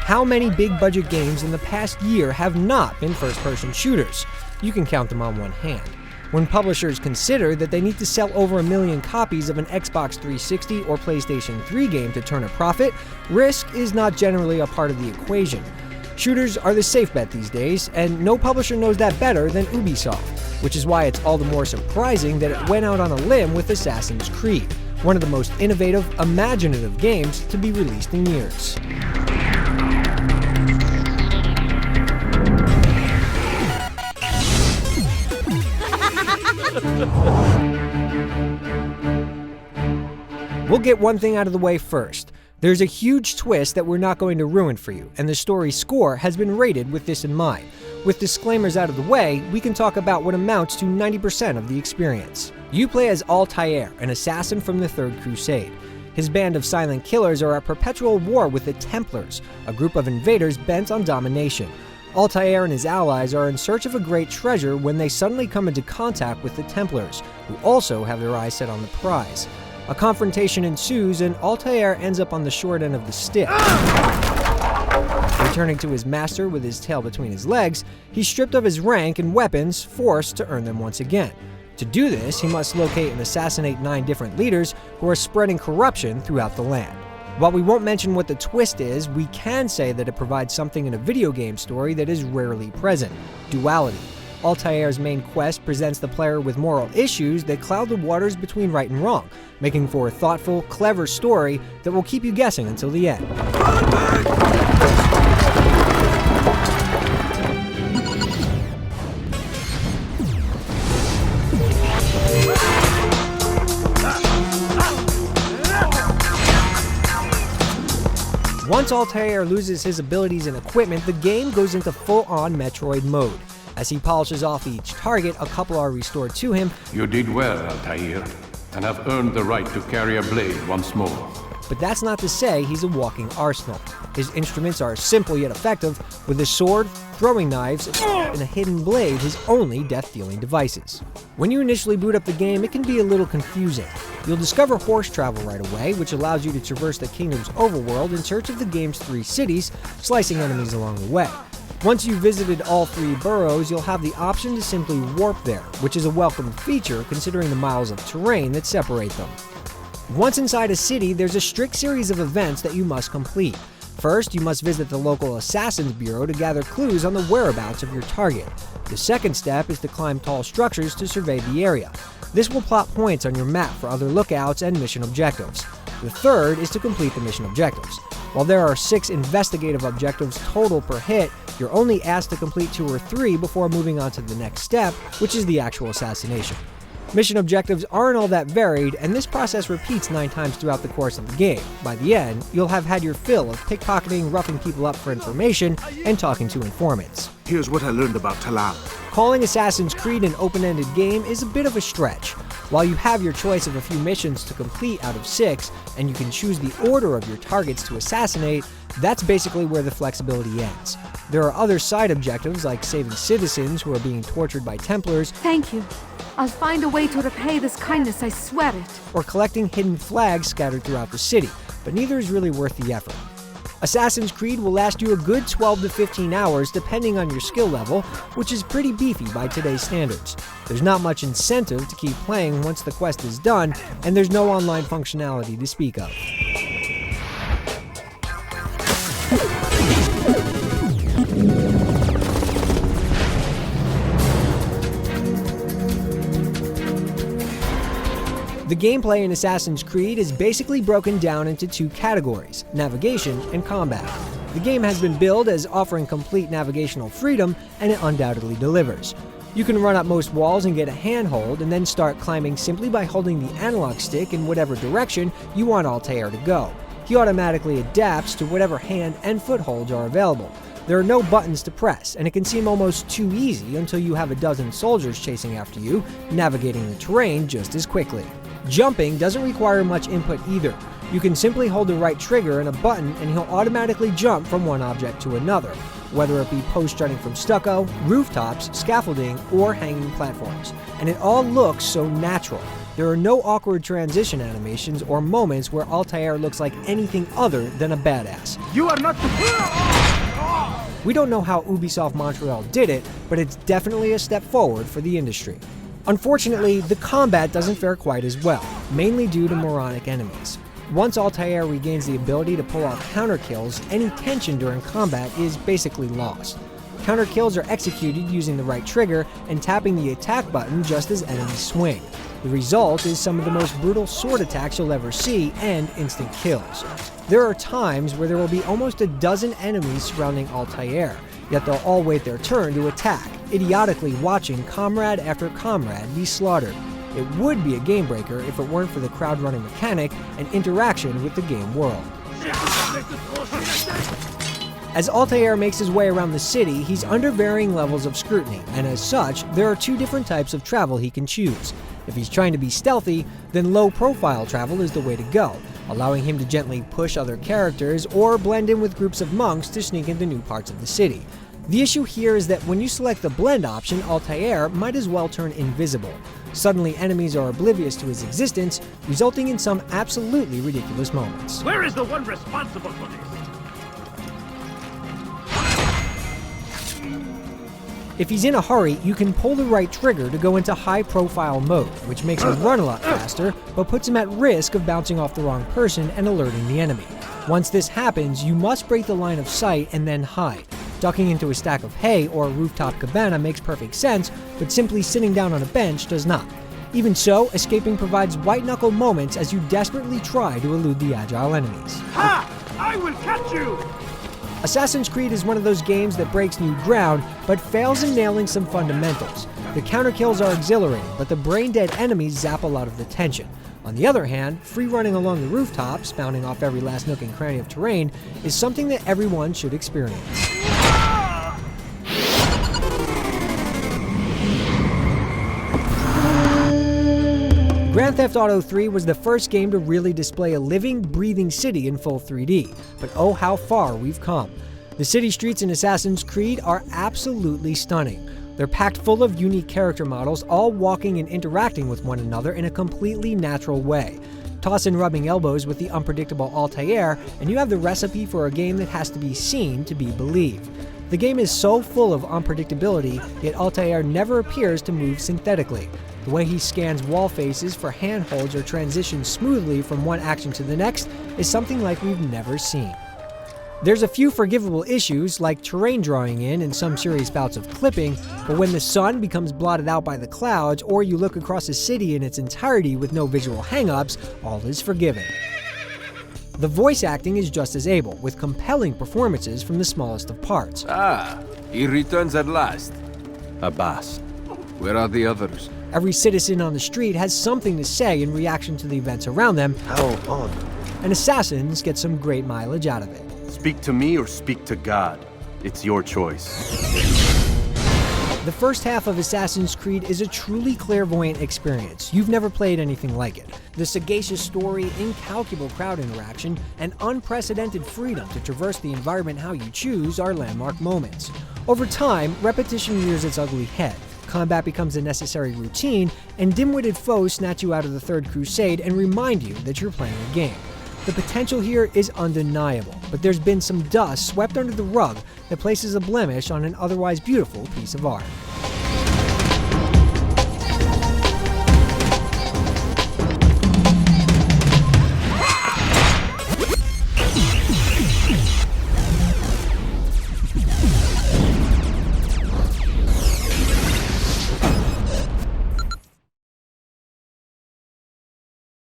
How many big-budget games in the past year have not been first-person shooters? You can count them on one hand. When publishers consider that they need to sell over 1 million copies of an Xbox 360 or PlayStation 3 game to turn a profit, risk is not generally a part of the equation. Shooters are the safe bet these days, and no publisher knows that better than Ubisoft, which is why it's all the more surprising that it went out on a limb with Assassin's Creed, one of the most innovative, imaginative games to be released in years. We'll get one thing out of the way first. There's a huge twist that we're not going to ruin for you, and the story's score has been rated with this in mind. With disclaimers out of the way, we can talk about what amounts to 90% of the experience. You play as Altair, an assassin from the Third Crusade. His band of silent killers are at perpetual war with the Templars, a group of invaders bent on domination. Altair and his allies are in search of a great treasure when they suddenly come into contact with the Templars, who also have their eyes set on the prize. A confrontation ensues, and Altair ends up on the short end of the stick. Returning to his master with his tail between his legs, he's stripped of his rank and weapons, forced to earn them once again. To do this, he must locate and assassinate 9 different leaders who are spreading corruption throughout the land. While we won't mention what the twist is, we can say that it provides something in a video game story that is rarely present: duality. Altair's main quest presents the player with moral issues that cloud the waters between right and wrong, making for a thoughtful, clever story that will keep you guessing until the end. Once Altair loses his abilities and equipment, the game goes into full-on Metroid mode. As he polishes off each target, a couple are restored to him. You did well, Altair, and have earned the right to carry a blade once more. But that's not to say he's a walking arsenal. His instruments are simple yet effective, with a sword, throwing knives, and a hidden blade his only death-dealing devices. When you initially boot up the game, it can be a little confusing. You'll discover horse travel right away, which allows you to traverse the kingdom's overworld in search of the game's 3 cities, slicing enemies along the way. Once you've visited all 3 boroughs, you'll have the option to simply warp there, which is a welcome feature considering the miles of terrain that separate them. Once inside a city, there's a strict series of events that you must complete. First, you must visit the local Assassins Bureau to gather clues on the whereabouts of your target. The second step is to climb tall structures to survey the area. This will plot points on your map for other lookouts and mission objectives. The third is to complete the mission objectives. While there are 6 investigative objectives total per hit, you're only asked to complete 2 or 3 before moving on to the next step, which is the actual assassination. Mission objectives aren't all that varied, and this process repeats 9 times throughout the course of the game. By the end, you'll have had your fill of pickpocketing, roughing people up for information, and talking to informants. Here's what I learned about Talal. Calling Assassin's Creed an open-ended game is a bit of a stretch. While you have your choice of a few missions to complete out of 6, and you can choose the order of your targets to assassinate, that's basically where the flexibility ends. There are other side objectives like saving citizens who are being tortured by Templars. Thank you. I'll find a way to repay this kindness, I swear it. Or collecting hidden flags scattered throughout the city, but neither is really worth the effort. Assassin's Creed will last you a good 12 to 15 hours depending on your skill level, which is pretty beefy by today's standards. There's not much incentive to keep playing once the quest is done, and there's no online functionality to speak of. The gameplay in Assassin's Creed is basically broken down into 2 categories: navigation and combat. The game has been billed as offering complete navigational freedom, and it undoubtedly delivers. You can run up most walls and get a handhold, and then start climbing simply by holding the analog stick in whatever direction you want Altair to go. He automatically adapts to whatever hand and footholds are available. There are no buttons to press, and it can seem almost too easy until you have a dozen soldiers chasing after you, navigating the terrain just as quickly. Jumping doesn't require much input either. You can simply hold the right trigger and a button and he'll automatically jump from one object to another, whether it be posts jutting from stucco, rooftops, scaffolding, or hanging platforms. And it all looks so natural. There are no awkward transition animations or moments where Altair looks like anything other than a badass. You are not We don't know how Ubisoft Montreal did it, but it's definitely a step forward for the industry. Unfortunately, the combat doesn't fare quite as well, mainly due to moronic enemies. Once Altair regains the ability to pull off counter kills, any tension during combat is basically lost. Counter kills are executed using the right trigger and tapping the attack button just as enemies swing. The result is some of the most brutal sword attacks you'll ever see and instant kills. There are times where there will be almost a dozen enemies surrounding Altair, yet they'll all wait their turn to attack, idiotically watching comrade after comrade be slaughtered. It would be a game breaker if it weren't for the crowd running mechanic and interaction with the game world. As Altair makes his way around the city, he's under varying levels of scrutiny, and as such, there are two different types of travel he can choose. If he's trying to be stealthy, then low-profile travel is the way to go, allowing him to gently push other characters or blend in with groups of monks to sneak into new parts of the city. The issue here is that when you select the blend option, Altair might as well turn invisible. Suddenly, enemies are oblivious to his existence, resulting in some absolutely ridiculous moments. Where is the one responsible for this? If he's in a hurry, you can pull the right trigger to go into high-profile mode, which makes him run a lot faster, but puts him at risk of bouncing off the wrong person and alerting the enemy. Once this happens, you must break the line of sight and then hide. Ducking into a stack of hay or a rooftop cabana makes perfect sense, but simply sitting down on a bench does not. Even so, escaping provides white-knuckle moments as you desperately try to elude the agile enemies. Ha! I will catch you! Assassin's Creed is one of those games that breaks new ground, but fails in nailing some fundamentals. The counter kills are exhilarating, but the brain-dead enemies zap a lot of the tension. On the other hand, free running along the rooftops, bounding off every last nook and cranny of terrain, is something that everyone should experience. Grand Theft Auto 3 was the first game to really display a living, breathing city in full 3D, but oh how far we've come. The city streets in Assassin's Creed are absolutely stunning. They're packed full of unique character models, all walking and interacting with one another in a completely natural way. Toss in rubbing elbows with the unpredictable Altair, and you have the recipe for a game that has to be seen to be believed. The game is so full of unpredictability, yet Altair never appears to move synthetically. The way he scans wall faces for handholds or transitions smoothly from one action to the next is something like we've never seen. There's a few forgivable issues, like terrain drawing in and some serious bouts of clipping, but when the sun becomes blotted out by the clouds, or you look across a city in its entirety with no visual hang-ups, all is forgiven. The voice acting is just as able, with compelling performances from the smallest of parts. Ah, he returns at last. Abbas, where are the others? Every citizen on the street has something to say in reaction to the events around them, How odd. and Assassins get some great mileage out of it. Speak to me or speak to God. It's your choice. The first half of Assassin's Creed is a truly clairvoyant experience. You've never played anything like it. The sagacious story, incalculable crowd interaction, and unprecedented freedom to traverse the environment how you choose are landmark moments. Over time, repetition rears its ugly head. Combat becomes a necessary routine, and dim-witted foes snatch you out of the Third Crusade and remind you that you're playing a game. The potential here is undeniable, but there's been some dust swept under the rug that places a blemish on an otherwise beautiful piece of art.